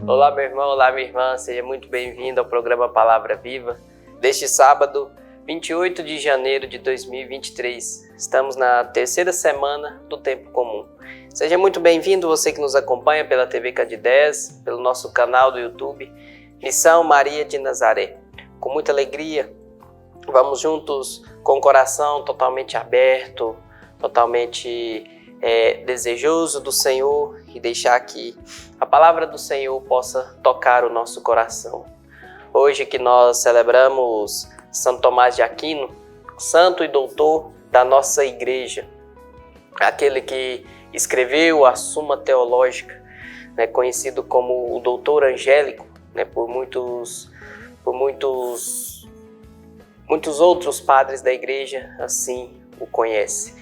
Olá, meu irmão, olá, minha irmã, seja muito bem-vindo ao programa Palavra Viva. Deste sábado, 28 de janeiro de 2023, estamos na terceira semana do Tempo Comum. Seja muito bem-vindo você que nos acompanha pela TV Candidez, pelo nosso canal do YouTube, Missão Maria de Nazaré. Com muita alegria, vamos juntos com o coração totalmente aberto, totalmente desejoso do Senhor e deixar que a palavra do Senhor possa tocar o nosso coração. Hoje que nós celebramos Santo Tomás de Aquino, santo e doutor da nossa igreja, aquele que escreveu a Suma Teológica, conhecido como o doutor angélico, por muitos outros padres da igreja assim o conhecem.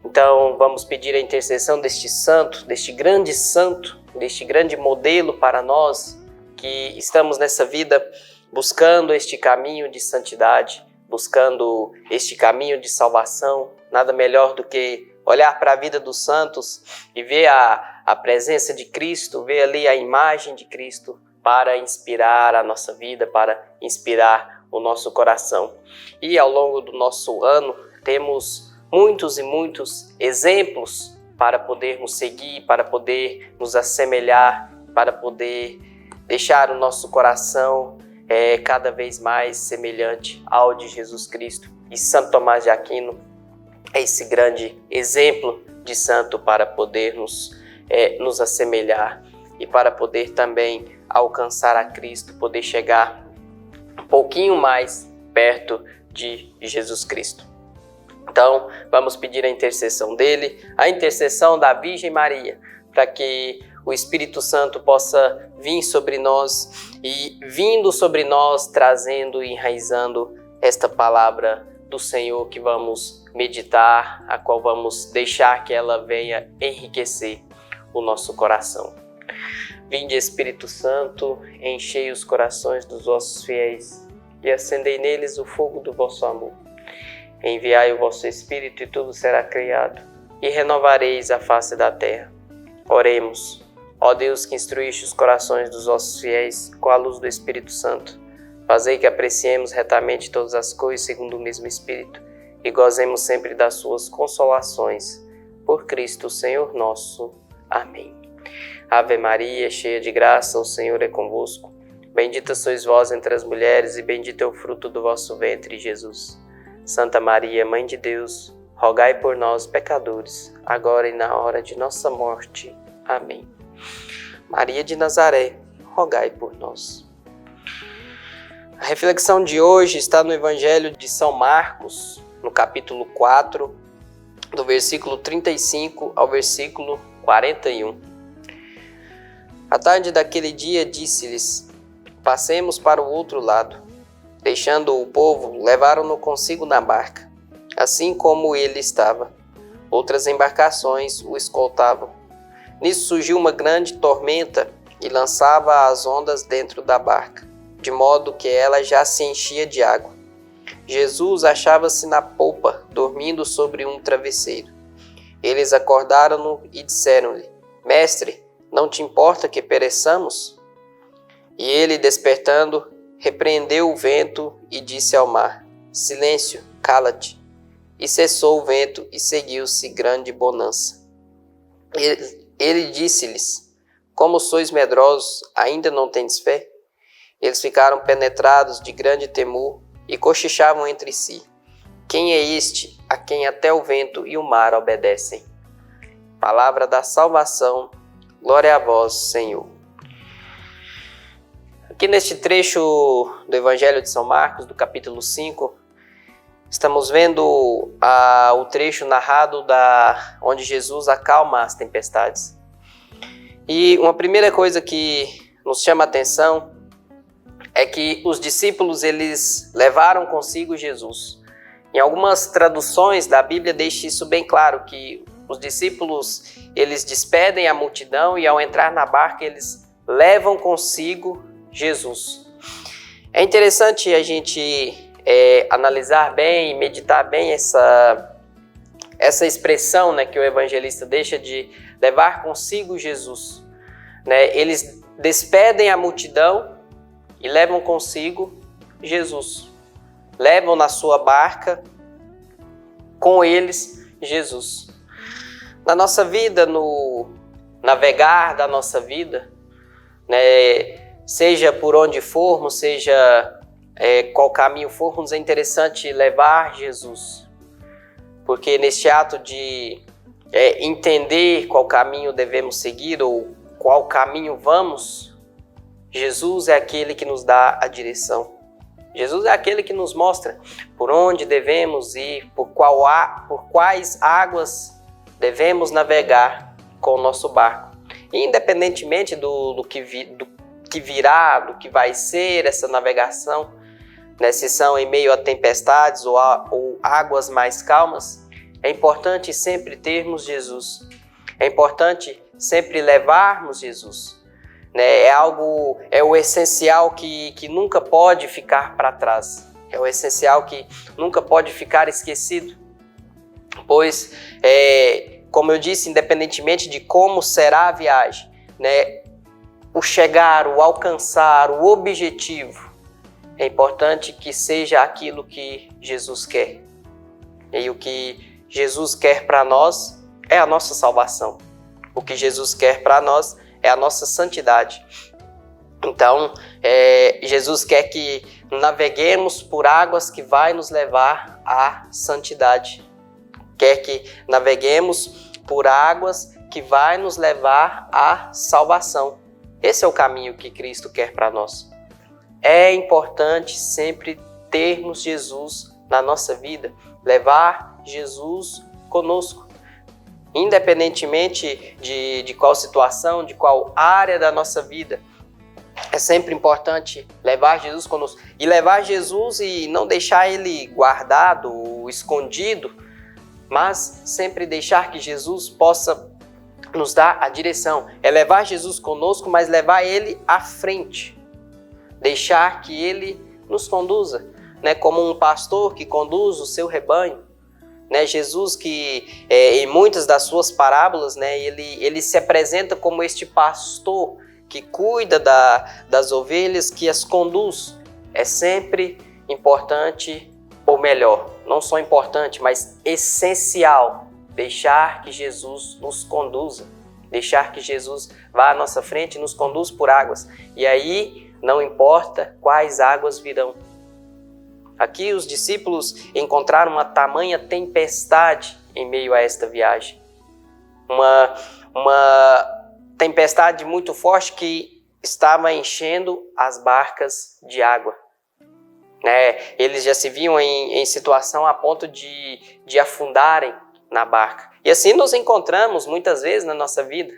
Então vamos pedir a intercessão deste santo, deste grande modelo para nós que estamos nessa vida buscando este caminho de santidade, buscando este caminho de salvação. Nada melhor do que olhar para a vida dos santos e ver a presença de Cristo, ver ali a imagem de Cristo para inspirar a nossa vida, para inspirar o nosso coração. E ao longo do nosso ano temos muitos e muitos exemplos para podermos seguir, para poder nos assemelhar, para poder deixar o nosso coração cada vez mais semelhante ao de Jesus Cristo. E Santo Tomás de Aquino é esse grande exemplo de santo para poder nos assemelhar e para poder também alcançar a Cristo, poder chegar um pouquinho mais perto de Jesus Cristo. Então, vamos pedir a intercessão dele, a intercessão da Virgem Maria, para que o Espírito Santo possa vir sobre nós e, vindo sobre nós, trazendo e enraizando esta palavra do Senhor que vamos meditar, a qual vamos deixar que ela venha enriquecer o nosso coração. Vinde, Espírito Santo, enchei os corações dos vossos fiéis e acendei neles o fogo do vosso amor. Enviai o vosso Espírito e tudo será criado, e renovareis a face da terra. Oremos. Ó Deus, que instruíste os corações dos vossos fiéis com a luz do Espírito Santo, fazei que apreciemos retamente todas as coisas segundo o mesmo Espírito e gozemos sempre das suas consolações. Por Cristo, Senhor nosso. Amém. Ave Maria, cheia de graça, o Senhor é convosco. Bendita sois vós entre as mulheres e bendito é o fruto do vosso ventre, Jesus. Santa Maria, Mãe de Deus, rogai por nós, pecadores, agora e na hora de nossa morte. Amém. Maria de Nazaré, rogai por nós. A reflexão de hoje está no Evangelho de São Marcos, no capítulo 4, do versículo 35 ao versículo 41. À tarde daquele dia disse-lhes: passemos para o outro lado. Deixando o povo, levaram-no consigo na barca, assim como ele estava. Outras embarcações o escoltavam. Nisso surgiu uma grande tormenta e lançava as ondas dentro da barca, de modo que ela já se enchia de água. Jesus achava-se na polpa, dormindo sobre um travesseiro. Eles acordaram-no e disseram-lhe: Mestre, não te importa que pereçamos? E ele, despertando, repreendeu o vento e disse ao mar: Silêncio, cala-te. E cessou o vento e seguiu-se grande bonança. Ele disse-lhes: Como sois medrosos, ainda não tendes fé? Eles ficaram penetrados de grande temor e cochichavam entre si: Quem é este a quem até o vento e o mar obedecem? Palavra da salvação, glória a vós, Senhor. Aqui neste trecho do Evangelho de São Marcos, do capítulo 5, estamos vendo o trecho narrado onde Jesus acalma as tempestades. E uma primeira coisa que nos chama a atenção é que os discípulos eles levaram consigo Jesus. Em algumas traduções da Bíblia deixa isso bem claro, que os discípulos eles despedem a multidão e ao entrar na barca eles levam consigo Jesus. É interessante a gente analisar bem, meditar bem essa expressão, que o evangelista deixa de levar consigo Jesus. Eles despedem a multidão e levam consigo Jesus. Levam na sua barca com eles Jesus. Na nossa vida, no navegar da nossa vida, né, seja por onde formos, seja qual caminho formos, é interessante levar Jesus. Porque neste ato de entender qual caminho devemos seguir ou qual caminho vamos, Jesus é aquele que nos dá a direção. Jesus é aquele que nos mostra por onde devemos ir, por quais águas devemos navegar com o nosso barco. E independentemente do que virá, do que vai ser essa navegação, né, se são em meio a tempestades ou águas mais calmas, é importante sempre termos Jesus. É importante sempre levarmos Jesus. Né? É o essencial que nunca pode ficar para trás. É o essencial que nunca pode ficar esquecido. Pois, como eu disse, independentemente de como será a viagem, né, o chegar, o alcançar, o objetivo, é importante que seja aquilo que Jesus quer. E o que Jesus quer para nós é a nossa salvação. O que Jesus quer para nós é a nossa santidade. Então, Jesus quer que naveguemos por águas que vai nos levar à santidade. Quer que naveguemos por águas que vai nos levar à salvação. Esse é o caminho que Cristo quer para nós. É importante sempre termos Jesus na nossa vida, levar Jesus conosco. Independentemente de qual situação, de qual área da nossa vida, é sempre importante levar Jesus conosco. E levar Jesus e não deixar ele guardado ou escondido, mas sempre deixar que Jesus possa nos dar a direção. É levar Jesus conosco, mas levar ele à frente. Deixar que ele nos conduza, né? Como um pastor que conduz o seu rebanho. Né, Jesus que em muitas das suas parábolas, né, ele se apresenta como este pastor que cuida das ovelhas, que as conduz. É sempre importante, ou melhor, não só importante, mas essencial, deixar que Jesus nos conduza. Deixar que Jesus vá à nossa frente e nos conduz por águas. E aí não importa quais águas virão. Aqui os discípulos encontraram uma tamanha tempestade em meio a esta viagem. Uma tempestade muito forte que estava enchendo as barcas de água. Eles já se viam em situação a ponto de afundarem na barca. E assim nos encontramos muitas vezes na nossa vida.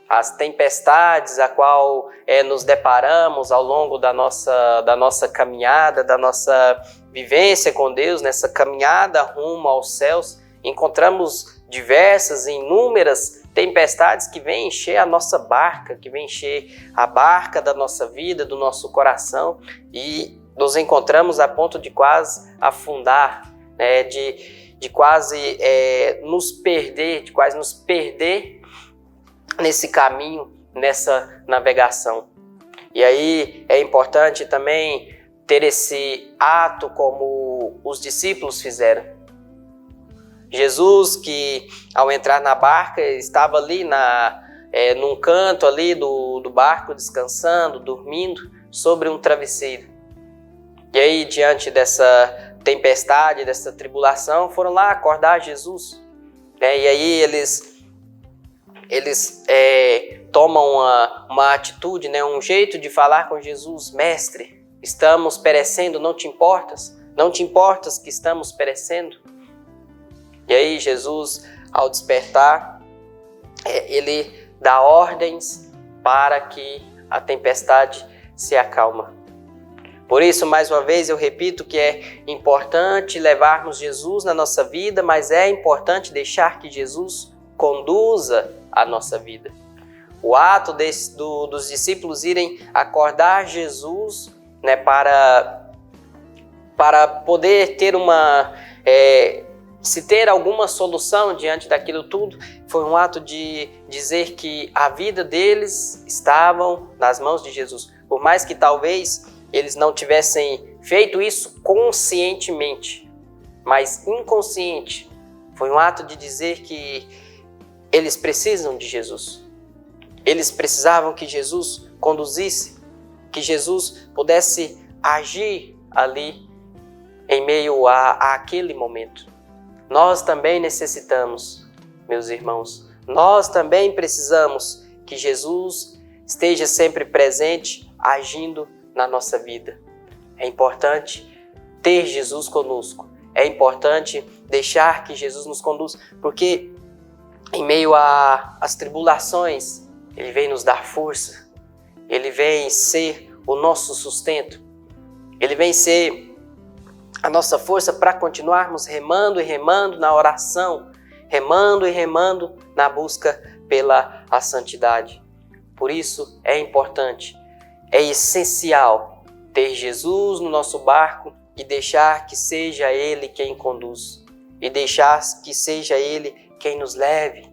As tempestades a qual nos deparamos ao longo da nossa caminhada, da nossa vivência com Deus, nessa caminhada rumo aos céus, encontramos diversas, inúmeras tempestades que vêm encher a nossa barca, que vêm encher a barca da nossa vida, do nosso coração, e nos encontramos a ponto de quase afundar, né, de quase nos perder nesse caminho, nessa navegação. E aí é importante também ter esse ato como os discípulos fizeram. Jesus, que ao entrar na barca estava ali num canto ali do barco, descansando, dormindo sobre um travesseiro. E aí, diante dessa tempestade, dessa tribulação, foram lá acordar Jesus. E aí eles tomam uma atitude, né, um jeito de falar com Jesus. Mestre, estamos perecendo, não te importas? Não te importas que estamos perecendo? E aí Jesus, ao despertar, ele dá ordens para que a tempestade se acalma. Por isso, mais uma vez, eu repito que é importante levarmos Jesus na nossa vida, mas é importante deixar que Jesus conduza a nossa vida. O ato dos discípulos irem acordar Jesus, né, para poder ter se ter alguma solução diante daquilo tudo, foi um ato de dizer que a vida deles estava nas mãos de Jesus. Por mais que talvez eles não tivessem feito isso conscientemente, mas inconsciente, foi um ato de dizer que eles precisam de Jesus. Eles precisavam que Jesus conduzisse, que Jesus pudesse agir ali em meio àquele momento. Nós também necessitamos, meus irmãos, nós também precisamos que Jesus esteja sempre presente, agindo na nossa vida. É importante ter Jesus conosco, é importante deixar que Jesus nos conduza, porque em meio às tribulações, Ele vem nos dar força, Ele vem ser o nosso sustento, Ele vem ser a nossa força para continuarmos remando e remando na oração, remando e remando na busca pela a santidade. Por isso é importante, é essencial ter Jesus no nosso barco e deixar que seja Ele quem conduz, e deixar que seja Ele quem nos leve,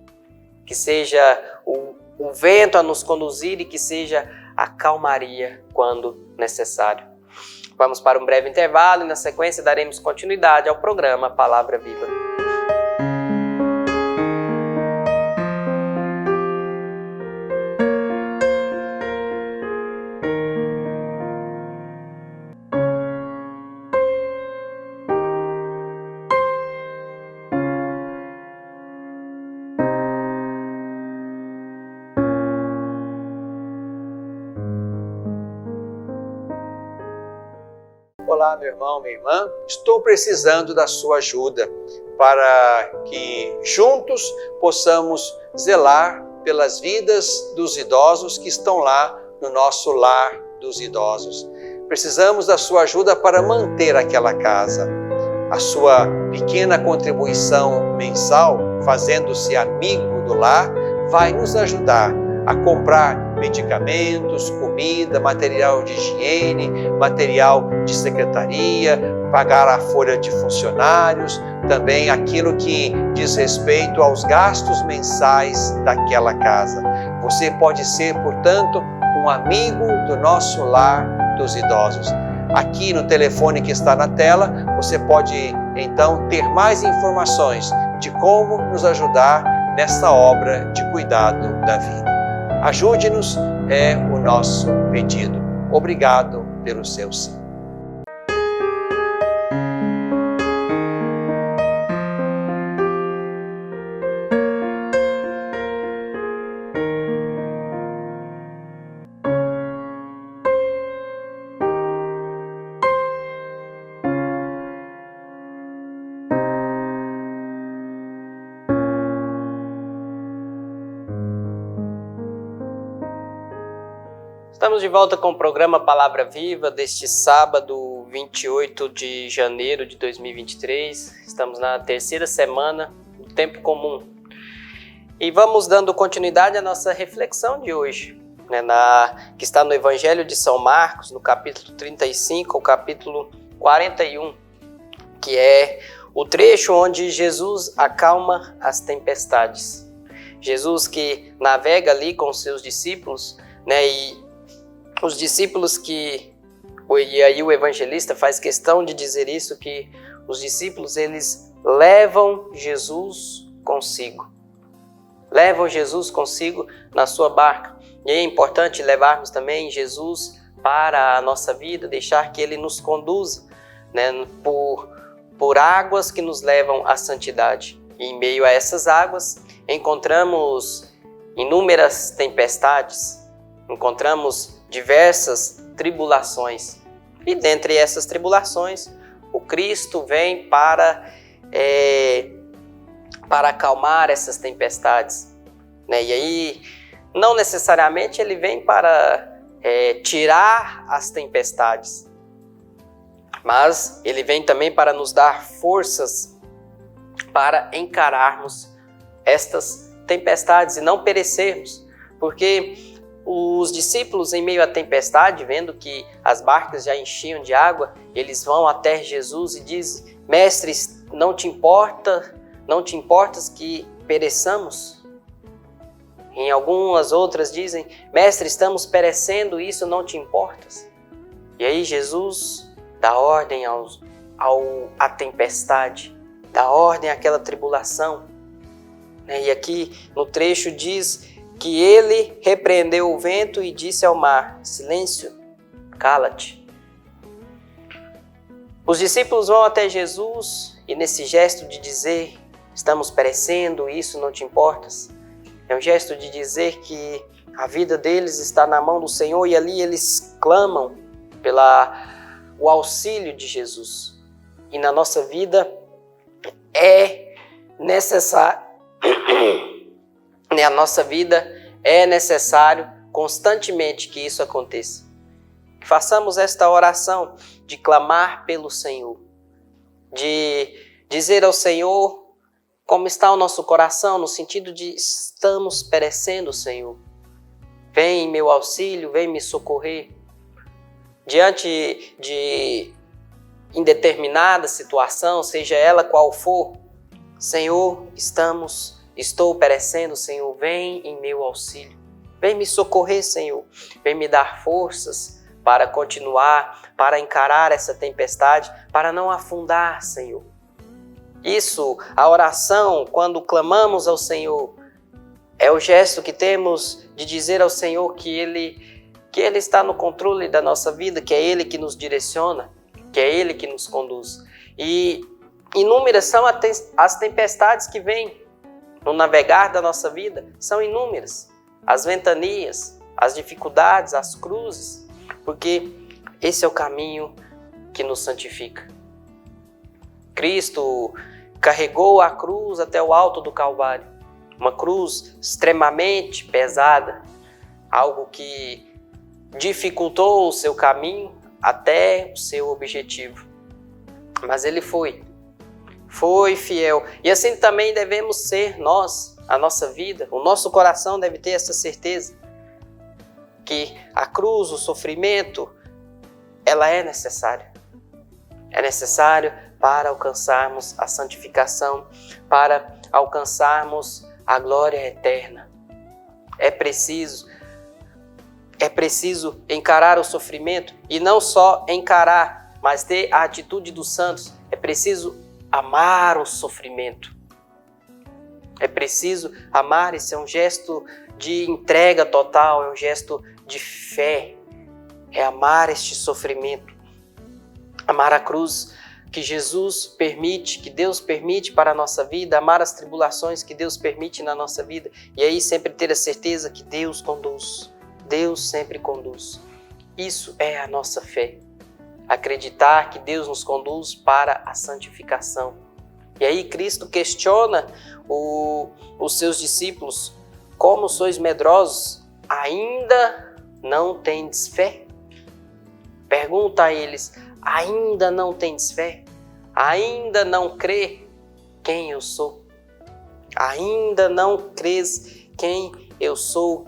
que seja o vento a nos conduzir e que seja a calmaria quando necessário. Vamos para um breve intervalo e na sequência daremos continuidade ao programa Palavra Viva. Olá, meu irmão, minha irmã, estou precisando da sua ajuda para que juntos possamos zelar pelas vidas dos idosos que estão lá no nosso lar dos idosos. Precisamos da sua ajuda para manter aquela casa. A sua pequena contribuição mensal, fazendo-se amigo do lar, vai nos ajudar a comprar medicamentos, comida, material de higiene, material de secretaria, pagar a folha de funcionários, também aquilo que diz respeito aos gastos mensais daquela casa. Você pode ser, portanto, um amigo do nosso lar dos idosos. Aqui no telefone que está na tela, você pode então ter mais informações de como nos ajudar nessa obra de cuidado da vida. Ajude-nos, é o nosso pedido. Obrigado pelo seu sim. Estamos de volta com o programa Palavra Viva deste sábado, 28 de janeiro de 2023. Estamos na terceira semana do Tempo Comum. E vamos dando continuidade à nossa reflexão de hoje, que está no Evangelho de São Marcos, no capítulo 35, ao capítulo 41, que é o trecho onde Jesus acalma as tempestades. Jesus que navega ali com os seus discípulos, e os discípulos e aí o evangelista faz questão de dizer isso, que os discípulos, eles levam Jesus consigo. Levam Jesus consigo na sua barca. E é importante levarmos também Jesus para a nossa vida, deixar que Ele nos conduza, por águas que nos levam à santidade. E em meio a essas águas, encontramos inúmeras tempestades, encontramos diversas tribulações. E dentre essas tribulações, o Cristo vem para acalmar essas tempestades. E aí, não necessariamente ele vem para tirar as tempestades, mas ele vem também para nos dar forças para encararmos estas tempestades e não perecermos. Porque os discípulos, em meio à tempestade, vendo que as barcas já enchiam de água, eles vão até Jesus e dizem: Mestre, não te importas que pereçamos? Em algumas outras dizem: Mestre, estamos perecendo, isso não te importas? E aí Jesus dá ordem à tempestade, dá ordem àquela tribulação. E aqui no trecho diz que ele repreendeu o vento e disse ao mar: Silêncio, cala-te. Os discípulos vão até Jesus e nesse gesto de dizer: estamos perecendo, isso não te importas, é um gesto de dizer que a vida deles está na mão do Senhor, e ali eles clamam o auxílio de Jesus. E na nossa vida é necessário, na nossa vida é necessário constantemente que isso aconteça. Que façamos esta oração de clamar pelo Senhor, de dizer ao Senhor como está o nosso coração, no sentido de estamos perecendo, Senhor. Vem em meu auxílio, vem me socorrer. Diante de indeterminada situação, seja ela qual for, Senhor, estou perecendo, Senhor, vem em meu auxílio. Vem me socorrer, Senhor. Vem me dar forças para continuar, para encarar essa tempestade, para não afundar, Senhor. Isso, a oração, quando clamamos ao Senhor, é o gesto que temos de dizer ao Senhor que Ele está no controle da nossa vida, que é Ele que nos direciona, que é Ele que nos conduz. E inúmeras são as tempestades que vêm no navegar da nossa vida, são inúmeras. As ventanias, as dificuldades, as cruzes, porque esse é o caminho que nos santifica. Cristo carregou a cruz até o alto do Calvário, uma cruz extremamente pesada, algo que dificultou o seu caminho até o seu objetivo. Mas ele foi fiel. E assim também devemos ser nós, a nossa vida, o nosso coração deve ter essa certeza que a cruz, o sofrimento, ela é necessária. É necessário para alcançarmos a santificação, para alcançarmos a glória eterna. É preciso encarar o sofrimento, e não só encarar, mas ter a atitude dos santos. É preciso amar o sofrimento. É preciso amar, isso é um gesto de entrega total, é um gesto de fé. É amar este sofrimento, amar a cruz que Jesus permite, que Deus permite para a nossa vida, amar as tribulações que Deus permite na nossa vida, e aí sempre ter a certeza que Deus conduz, Deus sempre conduz. Isso é a nossa fé, acreditar que Deus nos conduz para a santificação. E aí Cristo questiona os seus discípulos: como sois medrosos, ainda não tendes fé? Pergunta a eles: ainda não tendes fé? Ainda não crê quem eu sou? Ainda não crês quem eu sou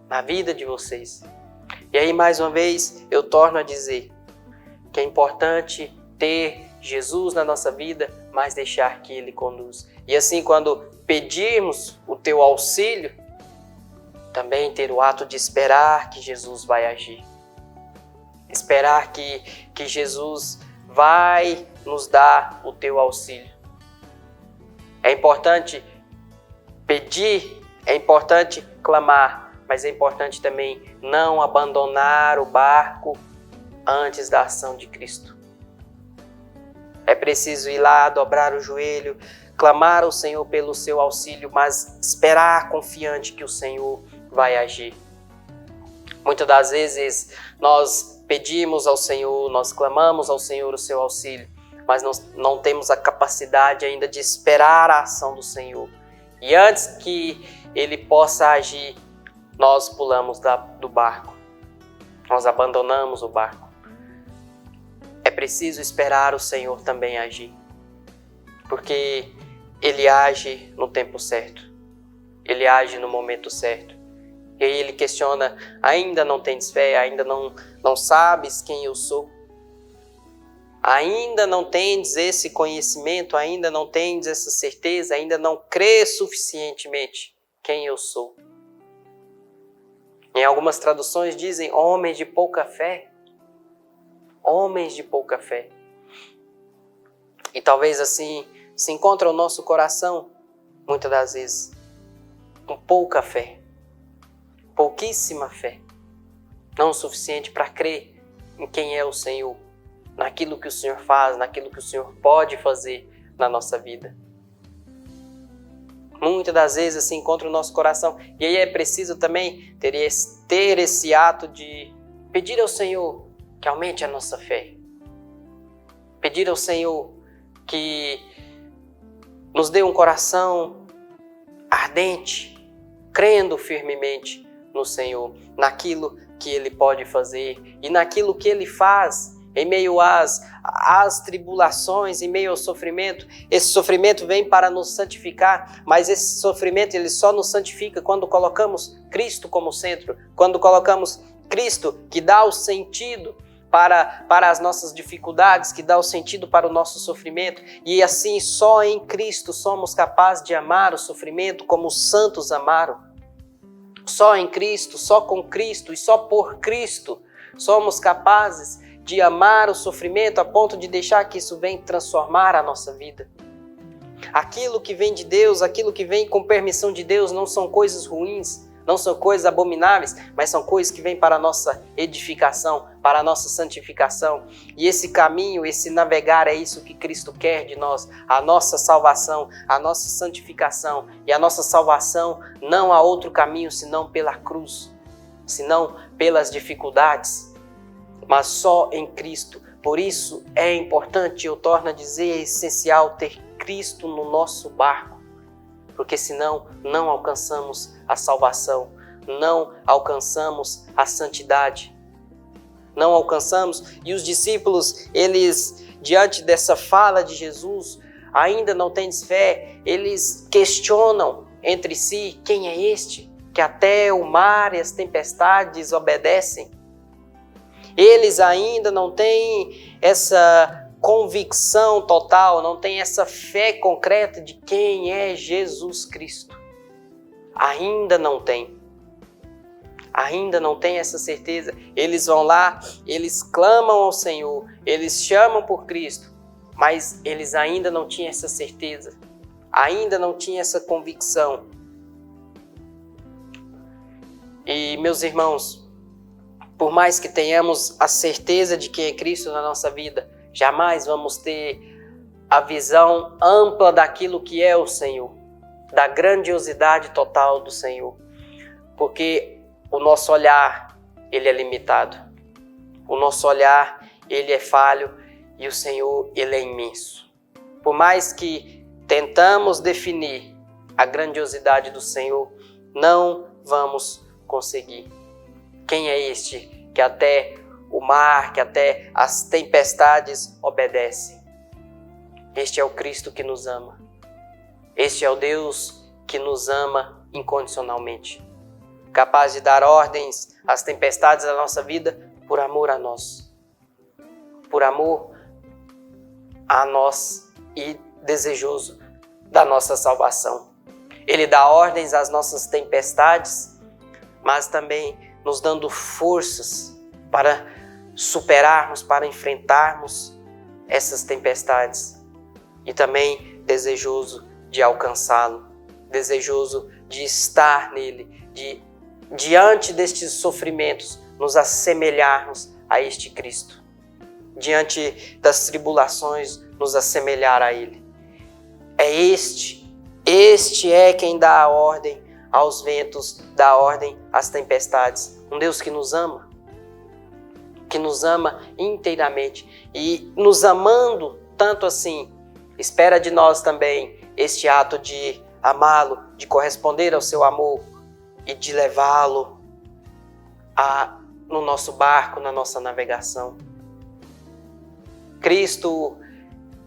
na vida de vocês? E aí, mais uma vez, eu torno a dizer que é importante ter Jesus na nossa vida, mas deixar que Ele conduz. E assim, quando pedirmos o teu auxílio, também ter o ato de esperar que Jesus vai agir. Esperar que Jesus vai nos dar o teu auxílio. É importante pedir, é importante clamar, mas é importante também não abandonar o barco antes da ação de Cristo. É preciso ir lá, dobrar o joelho, clamar ao Senhor pelo seu auxílio, mas esperar confiante que o Senhor vai agir. Muitas das vezes nós pedimos ao Senhor, nós clamamos ao Senhor o seu auxílio, mas não temos a capacidade ainda de esperar a ação do Senhor. E antes que Ele possa agir, nós pulamos do barco, nós abandonamos o barco. É preciso esperar o Senhor também agir, porque Ele age no tempo certo, Ele age no momento certo. E aí ele questiona: ainda não tens fé? Ainda não sabes quem eu sou? Ainda não tens esse conhecimento? Ainda não tens essa certeza? Ainda não crês suficientemente quem eu sou? Em algumas traduções dizem homens de pouca fé. Homens de pouca fé. E talvez assim se encontra o nosso coração, muitas das vezes, com pouca fé. Pouquíssima fé. Não o suficiente para crer em quem é o Senhor. Naquilo que o Senhor faz, naquilo que o Senhor pode fazer na nossa vida. Muitas das vezes se encontra o nosso coração. E aí é preciso também ter esse ato de pedir ao Senhor que aumente a nossa fé. Pedir ao Senhor que nos dê um coração ardente, crendo firmemente no Senhor, naquilo que Ele pode fazer e naquilo que Ele faz em meio às tribulações, em meio ao sofrimento. Esse sofrimento vem para nos santificar, mas esse sofrimento ele só nos santifica quando colocamos Cristo como centro, quando colocamos Cristo que dá o sentido para as nossas dificuldades, que dá o sentido para o nosso sofrimento. E assim, só em Cristo somos capazes de amar o sofrimento como os santos amaram. Só em Cristo, só com Cristo e só por Cristo somos capazes de amar o sofrimento a ponto de deixar que isso venha transformar a nossa vida. Aquilo que vem de Deus, aquilo que vem com permissão de Deus, não são coisas ruins, não são coisas abomináveis, mas são coisas que vêm para a nossa edificação, para a nossa santificação. E esse caminho, esse navegar, é isso que Cristo quer de nós, a nossa salvação, a nossa santificação. E a nossa salvação não há outro caminho senão pela cruz, senão pelas dificuldades, mas só em Cristo. Por isso é importante, eu torno a dizer, é essencial ter Cristo no nosso barco, porque senão não alcançamos a salvação, não alcançamos a santidade, não alcançamos. E os discípulos, eles, diante dessa fala de Jesus, ainda não têm fé, eles questionam entre si: quem é este que até o mar e as tempestades obedecem? Eles ainda não têm essa convicção total, não têm essa fé concreta de quem é Jesus Cristo. Ainda não tem. Ainda não tem essa certeza. Eles vão lá, eles clamam ao Senhor, eles chamam por Cristo, mas eles ainda não tinham essa certeza, ainda não tinham essa convicção. E, meus irmãos, por mais que tenhamos a certeza de quem é Cristo na nossa vida, jamais vamos ter a visão ampla daquilo que é o Senhor, da grandiosidade total do Senhor, porque o nosso olhar, ele é limitado, o nosso olhar, ele é falho, e o Senhor, ele é imenso. Por mais que tentamos definir a grandiosidade do Senhor, não vamos conseguir. Quem é este que até o mar, que até as tempestades obedecem? Este é o Cristo que nos ama. Este é o Deus que nos ama incondicionalmente, capaz de dar ordens às tempestades da nossa vida por amor a nós. Por amor a nós e desejoso da nossa salvação. Ele dá ordens às nossas tempestades, mas também nos dando forças para superarmos, para enfrentarmos essas tempestades. E também desejoso de alcançá-lo, desejoso de estar nele, de diante destes sofrimentos nos assemelharmos a este Cristo. Diante das tribulações, nos assemelhar a Ele. É este é quem dá a ordem aos ventos, dá a ordem às tempestades. Um Deus que nos ama inteiramente. E nos amando tanto assim, espera de nós também este ato de amá-lo, de corresponder ao seu amor e de levá-lo no nosso barco, na nossa navegação. Cristo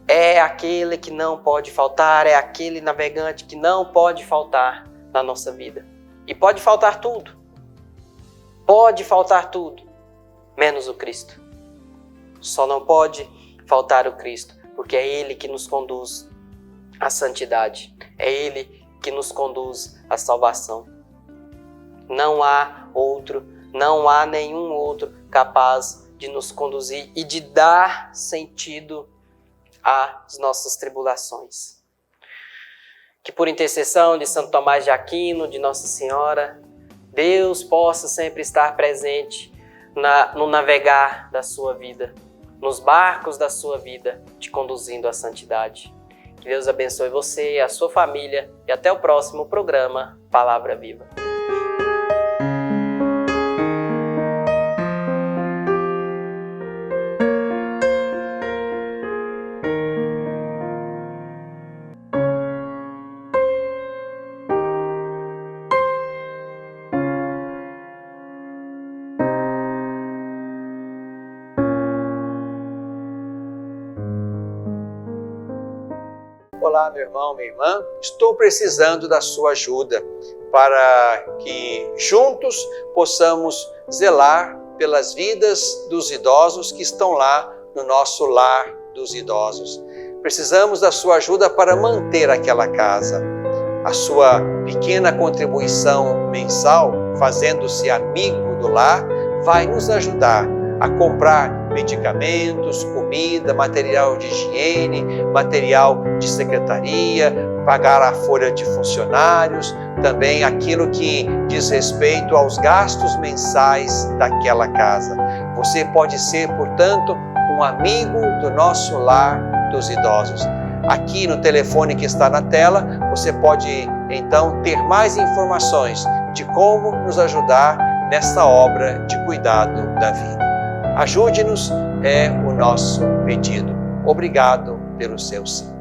é aquele que não pode faltar, é aquele navegante que não pode faltar na nossa vida. E pode faltar tudo, Pode faltar tudo, menos o Cristo. Só não pode faltar o Cristo, porque é Ele que nos conduz à santidade. É Ele que nos conduz à salvação. Não há outro, não há nenhum outro capaz de nos conduzir e de dar sentido às nossas tribulações. Que por intercessão de Santo Tomás de Aquino, de Nossa Senhora, Deus possa sempre estar presente no navegar da sua vida, nos barcos da sua vida, te conduzindo à santidade. Que Deus abençoe você e a sua família e até o próximo programa Palavra Viva. Olá, meu irmão, minha irmã, estou precisando da sua ajuda para que juntos possamos zelar pelas vidas dos idosos que estão lá no nosso lar dos idosos. Precisamos da sua ajuda para manter aquela casa. A sua pequena contribuição mensal, fazendo-se amigo do lar, vai nos ajudar a comprar medicamentos, comida, material de higiene, material de secretaria, pagar a folha de funcionários, também aquilo que diz respeito aos gastos mensais daquela casa. Você pode ser, portanto, um amigo do nosso lar dos idosos. Aqui no telefone que está na tela, você pode então ter mais informações de como nos ajudar nessa obra de cuidado da vida. Ajude-nos, é o nosso pedido. Obrigado pelo seu sim.